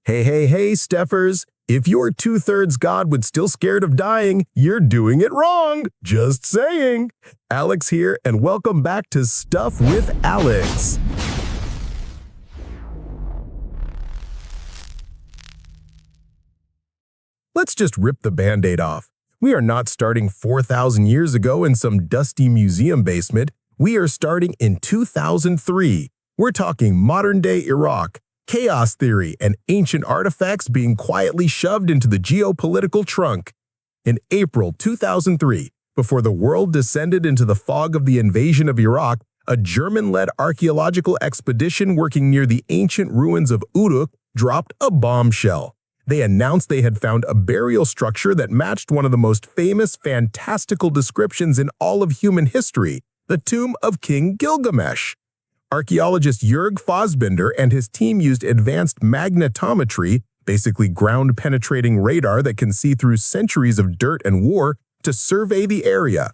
Hey, Steffers. If you're two-thirds God but still scared of dying, you're doing it wrong. Just saying. Alex here, and welcome back to Stuff with Alex. Let's just rip the Band-Aid off. We are not starting 4,000 years ago in some dusty museum basement. We are starting in 2003. We're talking modern-day Iraq, chaos theory, and ancient artifacts being quietly shoved into the geopolitical trunk. In April 2003, before the world descended into the fog of the invasion of Iraq, a German-led archaeological expedition working near the ancient ruins of Uruk dropped a bombshell. They announced they had found a burial structure that matched one of the most famous fantastical descriptions in all of human history, the tomb of King Gilgamesh. Archaeologist Jörg Fassbinder and his team used advanced magnetometry, basically ground-penetrating radar that can see through centuries of dirt and war, to survey the area.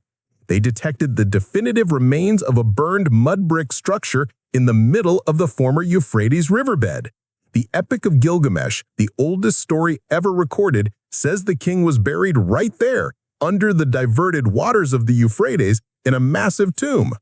They detected the definitive remains of a burned mud brick structure in the middle of the former Euphrates riverbed. The Epic of Gilgamesh, the oldest story ever recorded, says the king was buried right there, under the diverted waters of the Euphrates, in a massive tomb.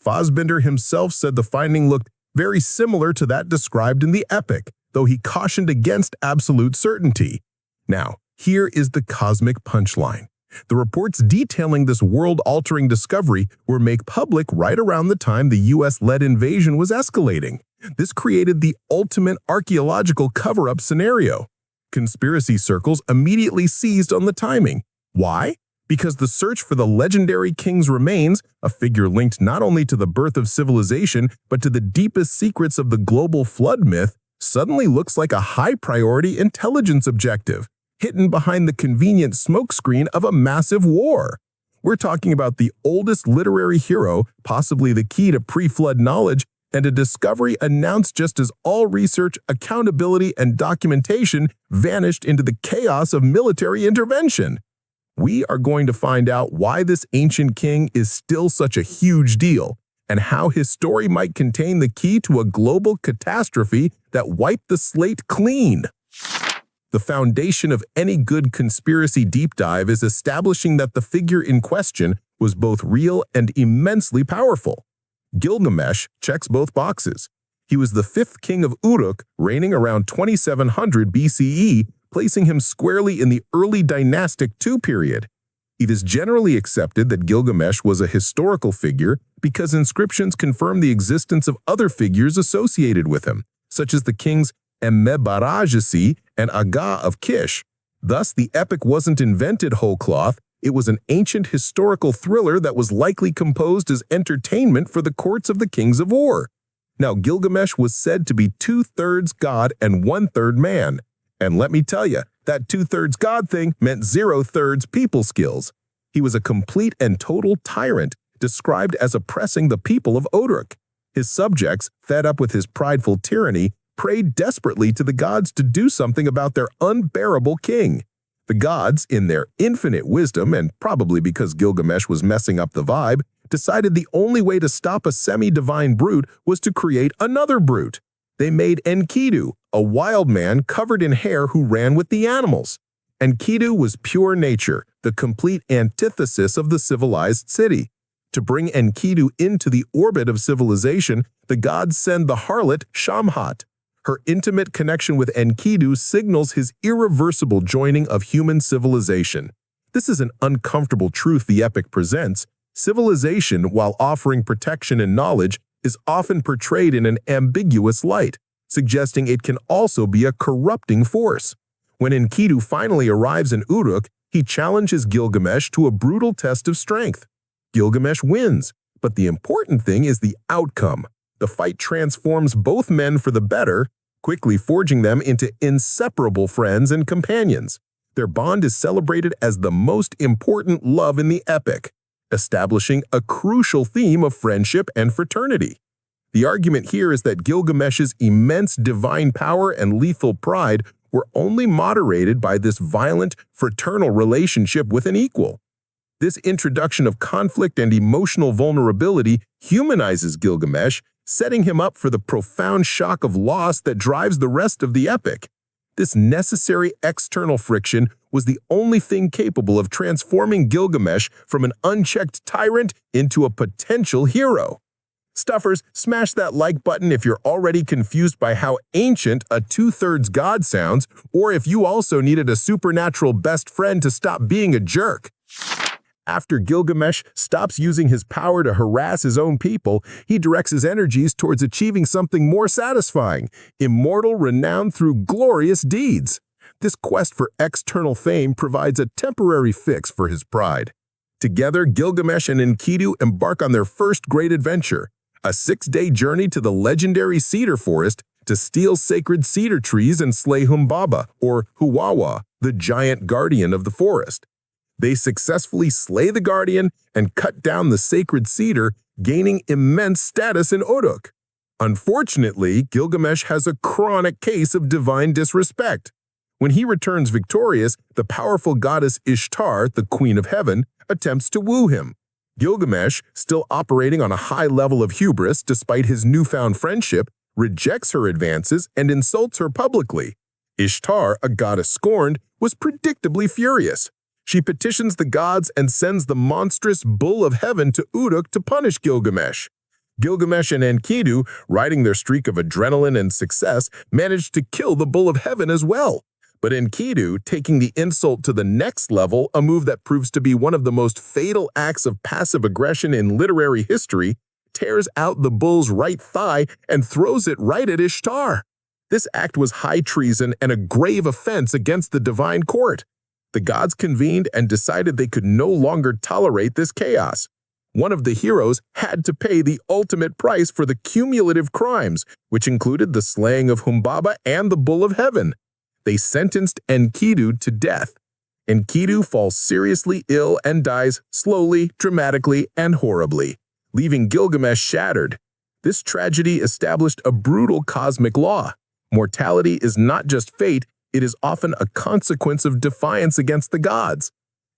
Fassbinder himself said the finding looked very similar to that described in the epic, though he cautioned against absolute certainty. Now, here is the cosmic punchline. The reports detailing this world-altering discovery were made public right around the time the US-led invasion was escalating. This created the ultimate archaeological cover-up scenario. Conspiracy circles immediately seized on the timing. Why? Because the search for the legendary king's remains, a figure linked not only to the birth of civilization but to the deepest secrets of the global flood myth, suddenly looks like a high-priority intelligence objective, hidden behind the convenient smokescreen of a massive war. We're talking about the oldest literary hero, possibly the key to pre-flood knowledge, and a discovery announced just as all research, accountability, and documentation vanished into the chaos of military intervention. We are going to find out why this ancient king is still such a huge deal, and how his story might contain the key to a global catastrophe that wiped the slate clean. The foundation of any good conspiracy deep dive is establishing that the figure in question was both real and immensely powerful. Gilgamesh checks both boxes. He was the fifth king of Uruk, reigning around 2700 BCE, placing him squarely in the early dynastic II period. It is generally accepted that Gilgamesh was a historical figure because inscriptions confirm the existence of other figures associated with him, such as the kings Emmebarajesi and Aga of Kish. Thus, the epic wasn't invented whole cloth. It was an ancient historical thriller that was likely composed as entertainment for the courts of the kings of Ur. Now, Gilgamesh was said to be two-thirds god and one-third man. And let me tell you, that two-thirds god thing meant zero-thirds people skills. He was a complete and total tyrant, described as oppressing the people of Uruk. His subjects, fed up with his prideful tyranny, prayed desperately to the gods to do something about their unbearable king. The gods, in their infinite wisdom, and probably because Gilgamesh was messing up the vibe, decided the only way to stop a semi-divine brute was to create another brute. They made Enkidu, a wild man covered in hair who ran with the animals. Enkidu was pure nature, the complete antithesis of the civilized city. To bring Enkidu into the orbit of civilization, the gods send the harlot Shamhat. Her intimate connection with Enkidu signals his irreversible joining of human civilization. This is an uncomfortable truth the epic presents. Civilization, while offering protection and knowledge, is often portrayed in an ambiguous light, suggesting it can also be a corrupting force. When Enkidu finally arrives in Uruk, he challenges Gilgamesh to a brutal test of strength. Gilgamesh wins, but the important thing is the outcome. The fight transforms both men for the better, quickly forging them into inseparable friends and companions. Their bond is celebrated as the most important love in the epic, establishing a crucial theme of friendship and fraternity. The argument here is that Gilgamesh's immense divine power and lethal pride were only moderated by this violent, fraternal relationship with an equal. This introduction of conflict and emotional vulnerability humanizes Gilgamesh, setting him up for the profound shock of loss that drives the rest of the epic. This necessary external friction was the only thing capable of transforming Gilgamesh from an unchecked tyrant into a potential hero. Stuffers, smash that like button if you're already confused by how ancient a two-thirds god sounds, or if you also needed a supernatural best friend to stop being a jerk. After Gilgamesh stops using his power to harass his own people, he directs his energies towards achieving something more satisfying, immortal renown through glorious deeds. This quest for external fame provides a temporary fix for his pride. Together, Gilgamesh and Enkidu embark on their first great adventure, a 6-day journey to the legendary cedar forest to steal sacred cedar trees and slay Humbaba, or Huwawa, the giant guardian of the forest. They successfully slay the guardian and cut down the sacred cedar, gaining immense status in Uruk. Unfortunately, Gilgamesh has a chronic case of divine disrespect. When he returns victorious, the powerful goddess Ishtar, the queen of heaven, attempts to woo him. Gilgamesh, still operating on a high level of hubris despite his newfound friendship, rejects her advances and insults her publicly. Ishtar, a goddess scorned, was predictably furious. She petitions the gods and sends the monstrous bull of heaven to Uruk to punish Gilgamesh. Gilgamesh and Enkidu, riding their streak of adrenaline and success, managed to kill the bull of heaven as well. But Enkidu, taking the insult to the next level, a move that proves to be one of the most fatal acts of passive aggression in literary history, tears out the bull's right thigh and throws it right at Ishtar. This act was high treason and a grave offense against the divine court. The gods convened and decided they could no longer tolerate this chaos. One of the heroes had to pay the ultimate price for the cumulative crimes, which included the slaying of Humbaba and the bull of heaven. They sentenced Enkidu to death. Enkidu falls seriously ill and dies slowly, dramatically, and horribly, leaving Gilgamesh shattered. This tragedy established a brutal cosmic law. Mortality is not just fate, it is often a consequence of defiance against the gods.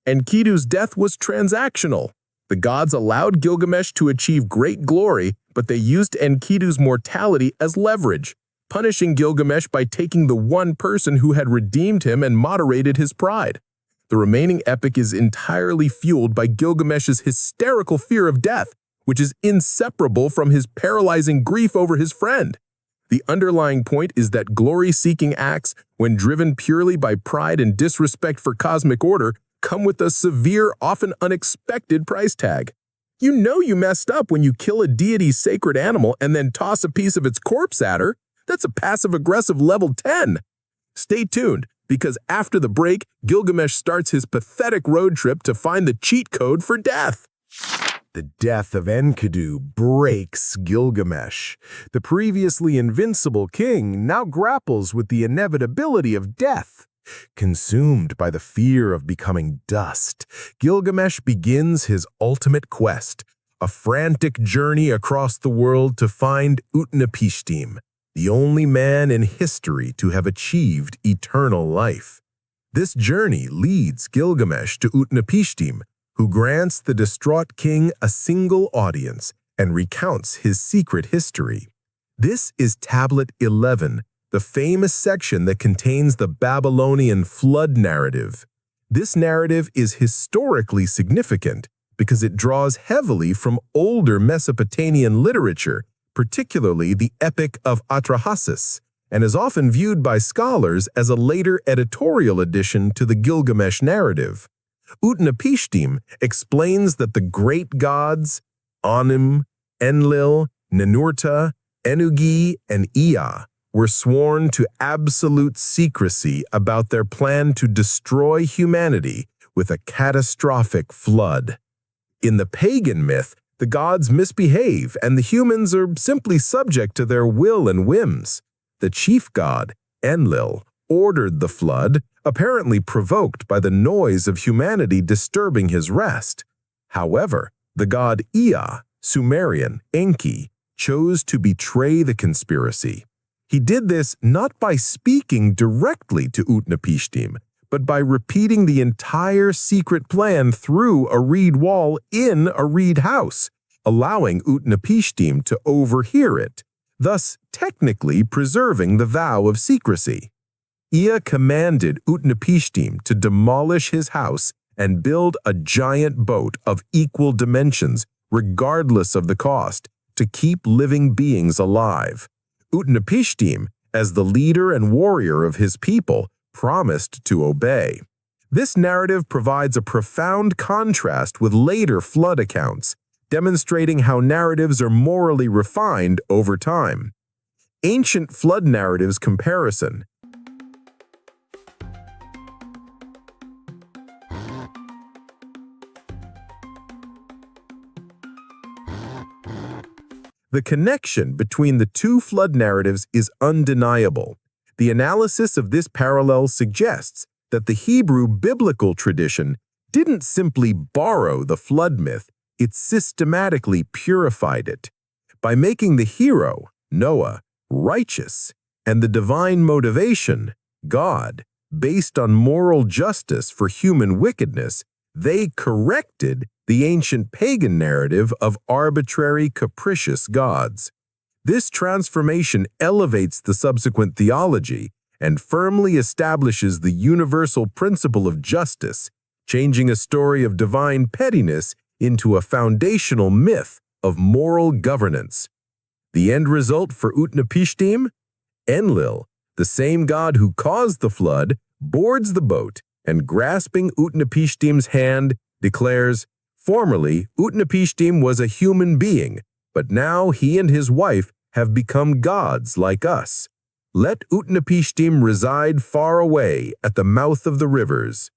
Enkidu's death was transactional. The gods allowed Gilgamesh to achieve great glory, but they used Enkidu's mortality as leverage, punishing Gilgamesh by taking the one person who had redeemed him and moderated his pride. The remaining epic is entirely fueled by Gilgamesh's hysterical fear of death, which is inseparable from his paralyzing grief over his friend. The underlying point is that glory-seeking acts, when driven purely by pride and disrespect for cosmic order, come with a severe, often unexpected price tag. You know you messed up when you kill a deity's sacred animal and then toss a piece of its corpse at her. That's a passive-aggressive level 10. Stay tuned, because after the break, Gilgamesh starts his pathetic road trip to find the cheat code for death. The death of Enkidu breaks Gilgamesh. The previously invincible king now grapples with the inevitability of death. Consumed by the fear of becoming dust, Gilgamesh begins his ultimate quest, a frantic journey across the world to find Utnapishtim, the only man in history to have achieved eternal life. This journey leads Gilgamesh to Utnapishtim, who grants the distraught king a single audience and recounts his secret history. This is Tablet 11, the famous section that contains the Babylonian flood narrative. This narrative is historically significant because it draws heavily from older Mesopotamian literature, particularly the Epic of Atrahasis, and is often viewed by scholars as a later editorial addition to the Gilgamesh narrative. Utnapishtim explains that the great gods, Anim, Enlil, Ninurta, Ennugi, and Ea, were sworn to absolute secrecy about their plan to destroy humanity with a catastrophic flood. In the pagan myth, the gods misbehave and the humans are simply subject to their will and whims. The chief god, Enlil, ordered the flood, apparently provoked by the noise of humanity disturbing his rest. However, the god Ea, Sumerian, Enki, chose to betray the conspiracy. He did this not by speaking directly to Utnapishtim, but by repeating the entire secret plan through a reed wall in a reed house, allowing Utnapishtim to overhear it, thus technically preserving the vow of secrecy. Ea commanded Utnapishtim to demolish his house and build a giant boat of equal dimensions, regardless of the cost, to keep living beings alive. Utnapishtim, as the leader and warrior of his people, promised to obey. This narrative provides a profound contrast with later flood accounts, demonstrating how narratives are morally refined over time. Ancient flood narratives comparison. The connection between the two flood narratives is undeniable. The analysis of this parallel suggests that the Hebrew biblical tradition didn't simply borrow the flood myth, it systematically purified it. By making the hero, Noah, righteous, and the divine motivation, God, based on moral justice for human wickedness, they corrected the ancient pagan narrative of arbitrary, capricious gods. This transformation elevates the subsequent theology and firmly establishes the universal principle of justice, changing a story of divine pettiness into a foundational myth of moral governance. The end result for Utnapishtim? Enlil, the same god who caused the flood, boards the boat and, grasping Utnapishtim's hand, declares, "Formerly, Utnapishtim was a human being, but now he and his wife have become gods like us. Let Utnapishtim reside far away at the mouth of the rivers."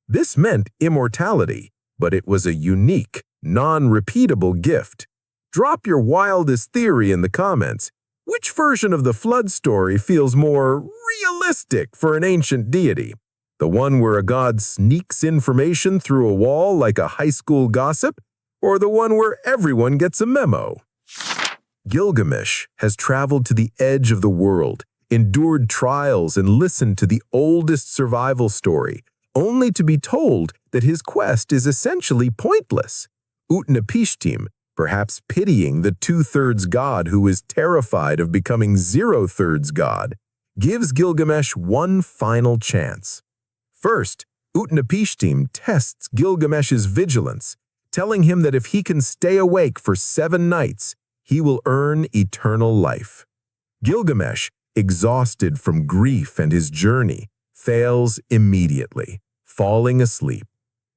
This meant immortality, but it was a unique, non-repeatable gift. Drop your wildest theory in the comments. Which version of the flood story feels more realistic for an ancient deity? The one where a god sneaks information through a wall like a high school gossip, or the one where everyone gets a memo? Gilgamesh has traveled to the edge of the world, endured trials, and listened to the oldest survival story, only to be told that his quest is essentially pointless. Utnapishtim, perhaps pitying the two-thirds god who is terrified of becoming zero-thirds god, gives Gilgamesh one final chance. First, Utnapishtim tests Gilgamesh's vigilance, telling him that if he can stay awake for 7 nights, he will earn eternal life. Gilgamesh, exhausted from grief and his journey, fails immediately, falling asleep.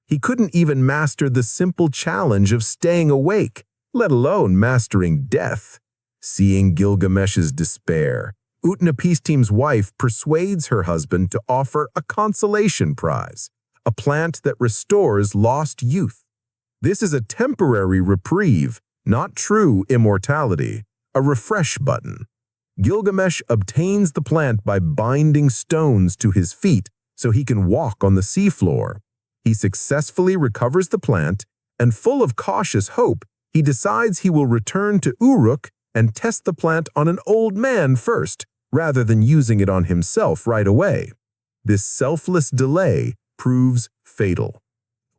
He couldn't even master the simple challenge of staying awake, let alone mastering death. Seeing Gilgamesh's despair, Utnapishtim's wife persuades her husband to offer a consolation prize, a plant that restores lost youth. This is a temporary reprieve, not true immortality, a refresh button. Gilgamesh obtains the plant by binding stones to his feet so he can walk on the seafloor. He successfully recovers the plant, and full of cautious hope, he decides he will return to Uruk and test the plant on an old man first, rather than using it on himself right away. This selfless delay proves fatal.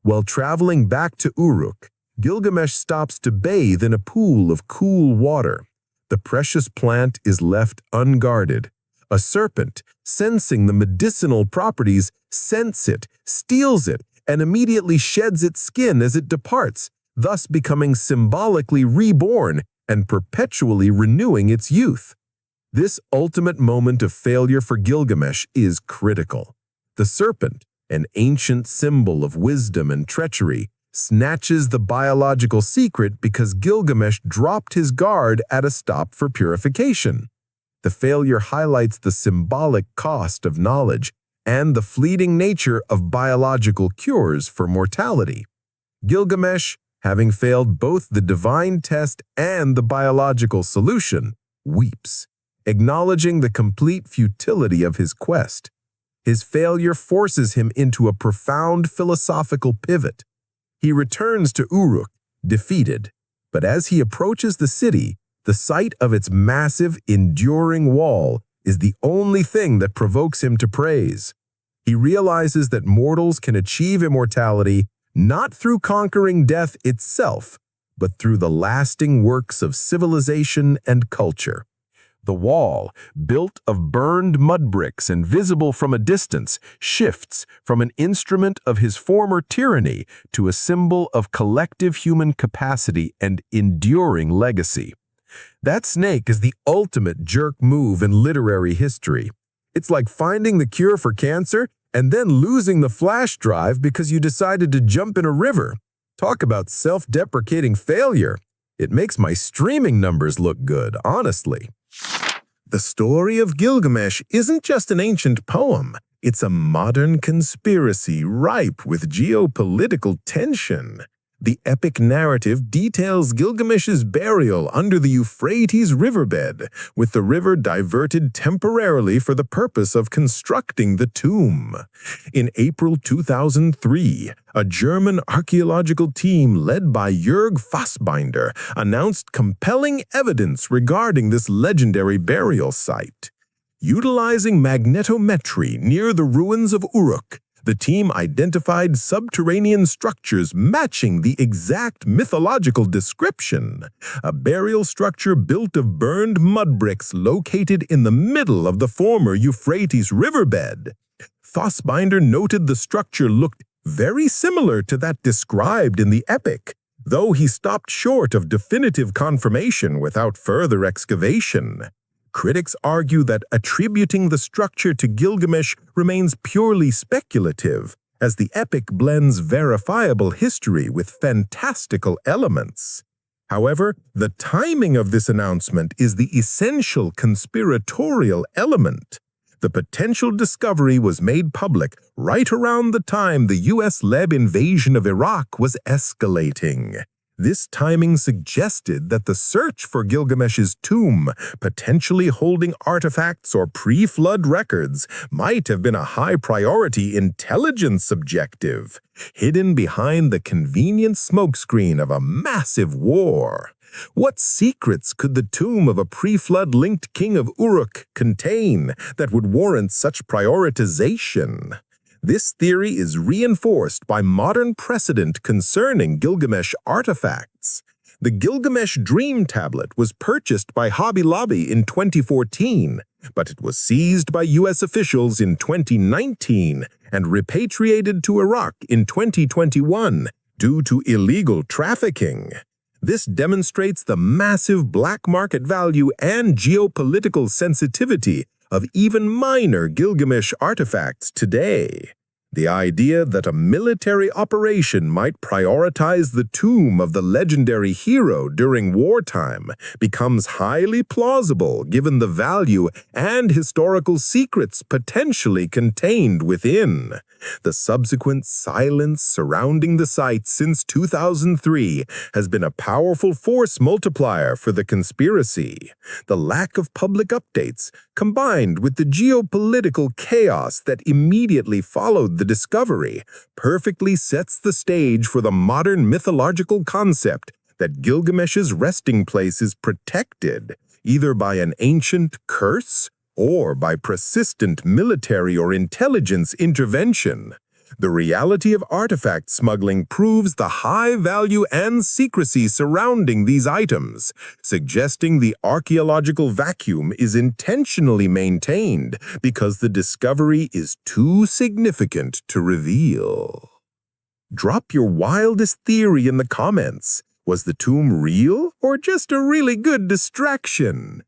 While traveling back to Uruk, Gilgamesh stops to bathe in a pool of cool water. The precious plant is left unguarded. A serpent, sensing the medicinal properties, scents it, steals it, and immediately sheds its skin as it departs, thus becoming symbolically reborn and perpetually renewing its youth. This ultimate moment of failure for Gilgamesh is critical. The serpent, an ancient symbol of wisdom and treachery, snatches the biological secret because Gilgamesh dropped his guard at a stop for purification. The failure highlights the symbolic cost of knowledge and the fleeting nature of biological cures for mortality. Gilgamesh, having failed both the divine test and the biological solution, weeps, acknowledging the complete futility of his quest. His failure forces him into a profound philosophical pivot. He returns to Uruk, defeated, but as he approaches the city, the sight of its massive, enduring wall is the only thing that provokes him to praise. He realizes that mortals can achieve immortality not through conquering death itself, but through the lasting works of civilization and culture. The wall, built of burned mud bricks and visible from a distance, shifts from an instrument of his former tyranny to a symbol of collective human capacity and enduring legacy. That snake is the ultimate jerk move in literary history. It's like finding the cure for cancer and then losing the flash drive because you decided to jump in a river. Talk about self-deprecating failure. It makes my streaming numbers look good, honestly. The story of Gilgamesh isn't just an ancient poem. It's a modern conspiracy ripe with geopolitical tension. The epic narrative details Gilgamesh's burial under the Euphrates riverbed, with the river diverted temporarily for the purpose of constructing the tomb. In April 2003, a German archaeological team led by Jörg Fassbinder announced compelling evidence regarding this legendary burial site. Utilizing magnetometry near the ruins of Uruk, the team identified subterranean structures matching the exact mythological description. A burial structure built of burned mud bricks located in the middle of the former Euphrates riverbed. Fassbinder noted the structure looked very similar to that described in the epic, though he stopped short of definitive confirmation without further excavation. Critics argue that attributing the structure to Gilgamesh remains purely speculative, as the epic blends verifiable history with fantastical elements. However, the timing of this announcement is the essential conspiratorial element. The potential discovery was made public right around the time the US-led invasion of Iraq was escalating. This timing suggested that the search for Gilgamesh's tomb, potentially holding artifacts or pre-flood records, might have been a high-priority intelligence objective, hidden behind the convenient smokescreen of a massive war. What secrets could the tomb of a pre-flood-linked king of Uruk contain that would warrant such prioritization? This theory is reinforced by modern precedent concerning Gilgamesh artifacts. The Gilgamesh Dream Tablet was purchased by Hobby Lobby in 2014, but it was seized by U.S. officials in 2019 and repatriated to Iraq in 2021 due to illegal trafficking. This demonstrates the massive black market value and geopolitical sensitivity of even minor Gilgamesh artifacts today. The idea that a military operation might prioritize the tomb of the legendary hero during wartime becomes highly plausible given the value and historical secrets potentially contained within. The subsequent silence surrounding the site since 2003 has been a powerful force multiplier for the conspiracy. The lack of public updates, combined with the geopolitical chaos that immediately followed the discovery, perfectly sets the stage for the modern mythological concept that Gilgamesh's resting place is protected, either by an ancient curse or by persistent military or intelligence intervention. The reality of artifact smuggling proves the high value and secrecy surrounding these items, suggesting the archaeological vacuum is intentionally maintained because the discovery is too significant to reveal. Drop your wildest theory in the comments. Was the tomb real or just a really good distraction?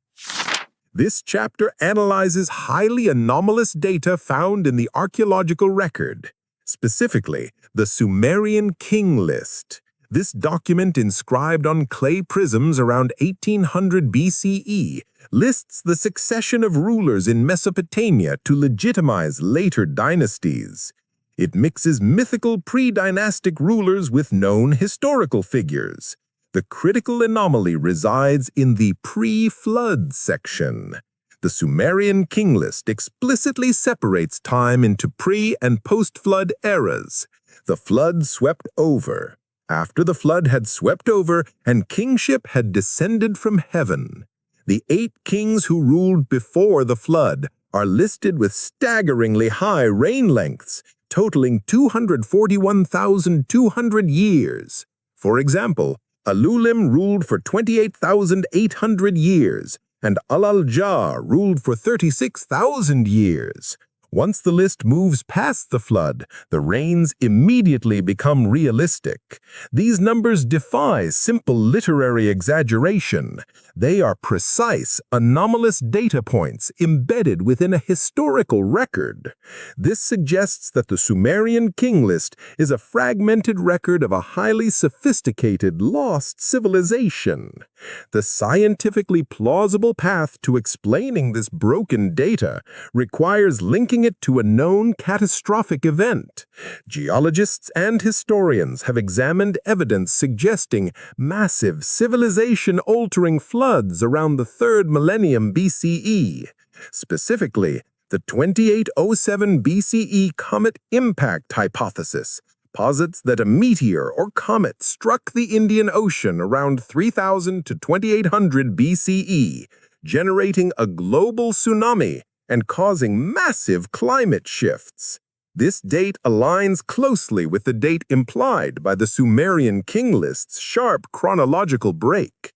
This chapter analyzes highly anomalous data found in the archaeological record, specifically the Sumerian King List. This document, inscribed on clay prisms around 1800 BCE, lists the succession of rulers in Mesopotamia to legitimize later dynasties. It mixes mythical pre-dynastic rulers with known historical figures. The critical anomaly resides in the pre-flood section. The Sumerian King List explicitly separates time into pre- and post-flood eras. The flood swept over. After the flood had swept over and kingship had descended from heaven, the 8 kings who ruled before the flood are listed with staggeringly high reign lengths, totaling 241,200 years. For example, Alulim ruled for 28,800 years, and Al-Jar ruled for 36,000 years. Once the list moves past the flood, the reigns immediately become realistic. These numbers defy simple literary exaggeration. They are precise, anomalous data points embedded within a historical record. This suggests that the Sumerian King List is a fragmented record of a highly sophisticated, lost civilization. The scientifically plausible path to explaining this broken data requires linking it to a known catastrophic event. Geologists and historians have examined evidence suggesting massive civilization-altering floods around the 3rd millennium BCE. Specifically, the 2807 BCE Comet impact hypothesis posits that a meteor or comet struck the Indian Ocean around 3000 to 2800 BCE, generating a global tsunami and causing massive climate shifts. This date aligns closely with the date implied by the Sumerian King List's sharp chronological break.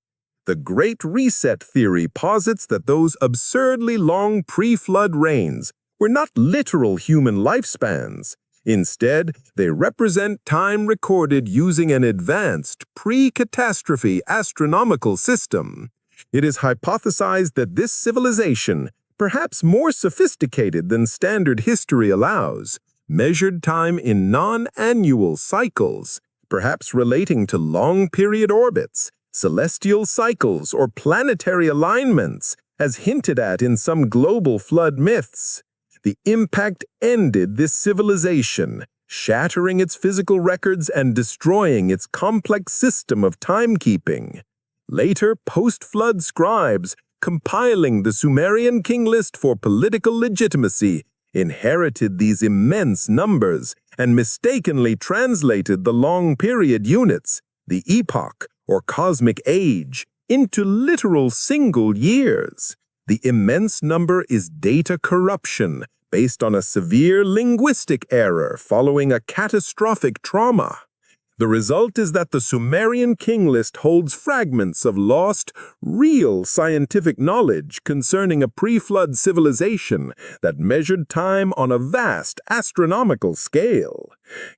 The Great Reset theory posits that those absurdly long pre-flood reigns were not literal human lifespans. Instead, they represent time recorded using an advanced pre-catastrophe astronomical system. It is hypothesized that this civilization, perhaps more sophisticated than standard history allows, measured time in non-annual cycles, perhaps relating to long-period orbits, celestial cycles, or planetary alignments, as hinted at in some global flood myths. The impact ended this civilization, shattering its physical records and destroying its complex system of timekeeping. Later, post-flood scribes, compiling the Sumerian King List for political legitimacy, inherited these immense numbers and mistakenly translated the long-period units, the epoch or cosmic age, into literal single years. The immense number is data corruption based on a severe linguistic error following a catastrophic trauma. The result is that the Sumerian King List holds fragments of lost, real scientific knowledge concerning a pre-flood civilization that measured time on a vast astronomical scale.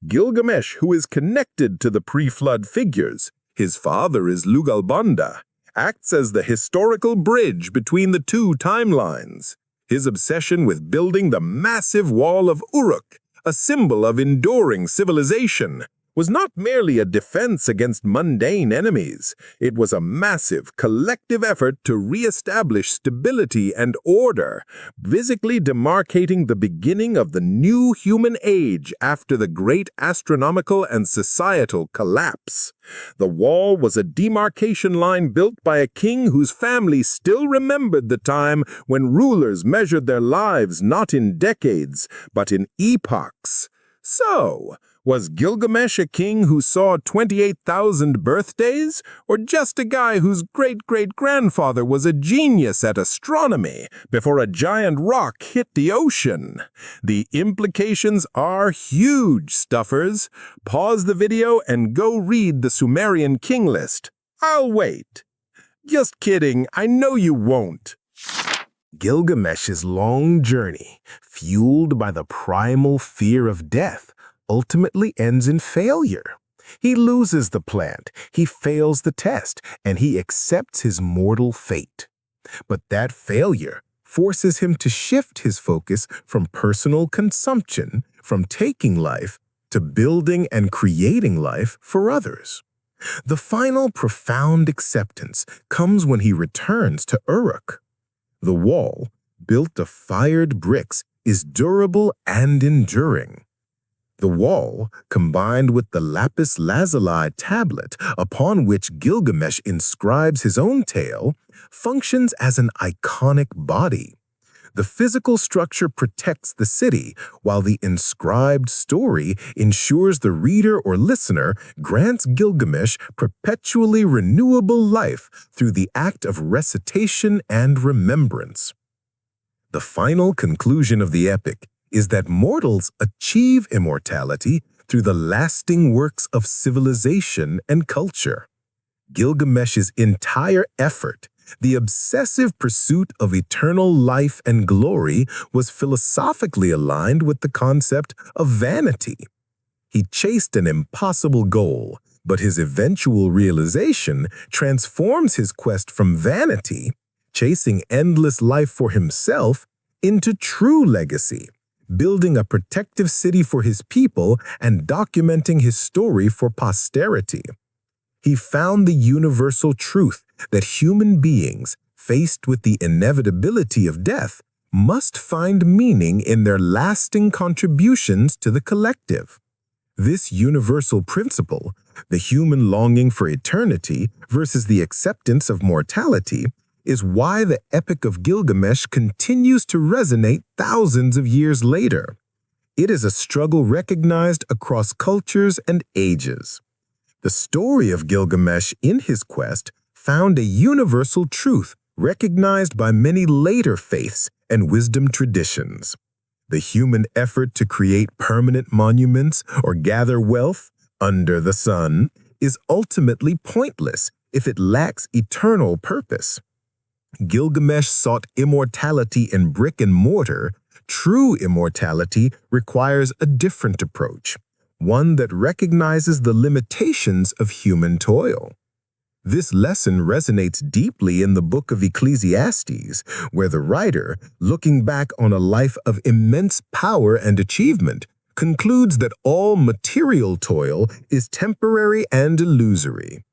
Gilgamesh, who is connected to the pre-flood figures, his father is Lugalbanda, acts as the historical bridge between the two timelines. His obsession with building the massive wall of Uruk, a symbol of enduring civilization, was not merely a defense against mundane enemies. It was a massive, collective effort to re-establish stability and order, physically demarcating the beginning of the new human age after the great astronomical and societal collapse. The wall was a demarcation line built by a king whose family still remembered the time when rulers measured their lives not in decades, but in epochs. So, was Gilgamesh a king who saw 28,000 birthdays, or just a guy whose great-great-grandfather was a genius at astronomy before a giant rock hit the ocean? The implications are huge, stuffers. Pause the video and go read the Sumerian King List. I'll wait. Just kidding, I know you won't. Gilgamesh's long journey, fueled by the primal fear of death, ultimately ends in failure. He loses the plant, he fails the test, and he accepts his mortal fate. But that failure forces him to shift his focus from personal consumption, from taking life, to building and creating life for others. The final profound acceptance comes when he returns to Uruk. The wall, built of fired bricks, is durable and enduring. The wall, combined with the lapis lazuli tablet upon which Gilgamesh inscribes his own tale, functions as an iconic body. The physical structure protects the city, while the inscribed story ensures the reader or listener grants Gilgamesh perpetually renewable life through the act of recitation and remembrance. The final conclusion of the epic is that mortals achieve immortality through the lasting works of civilization and culture. Gilgamesh's entire effort, The obsessive pursuit of eternal life and glory was philosophically aligned with the concept of vanity. He chased an impossible goal, but his eventual realization transforms his quest from vanity, chasing endless life for himself, into true legacy, building a protective city for his people and documenting his story for posterity. He found the universal truth that human beings, faced with the inevitability of death, must find meaning in their lasting contributions to the collective. This universal principle, the human longing for eternity versus the acceptance of mortality, is why the Epic of Gilgamesh continues to resonate thousands of years later. It is a struggle recognized across cultures and ages. The story of Gilgamesh in his quest found a universal truth recognized by many later faiths and wisdom traditions. The human effort to create permanent monuments or gather wealth under the sun is ultimately pointless if it lacks eternal purpose. Gilgamesh sought immortality in brick and mortar. True immortality requires a different approach, one that recognizes the limitations of human toil. This lesson resonates deeply in the book of Ecclesiastes, where the writer, looking back on a life of immense power and achievement, concludes that all material toil is temporary and illusory.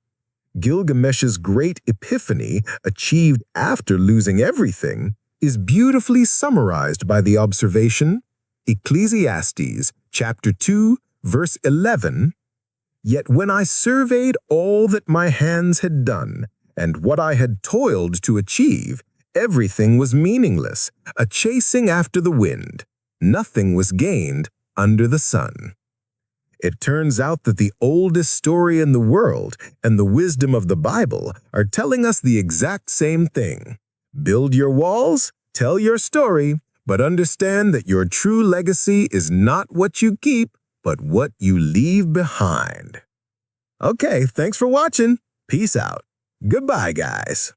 Gilgamesh's great epiphany, achieved after losing everything, is beautifully summarized by the observation, Ecclesiastes chapter 2, verse 11, "Yet when I surveyed all that my hands had done, and what I had toiled to achieve, everything was meaningless, a chasing after the wind. Nothing was gained under the sun." It turns out that the oldest story in the world and the wisdom of the Bible are telling us the exact same thing. Build your walls, tell your story, but understand that your true legacy is not what you keep, but what you leave behind. Okay, thanks for watching. Peace out. Goodbye, guys.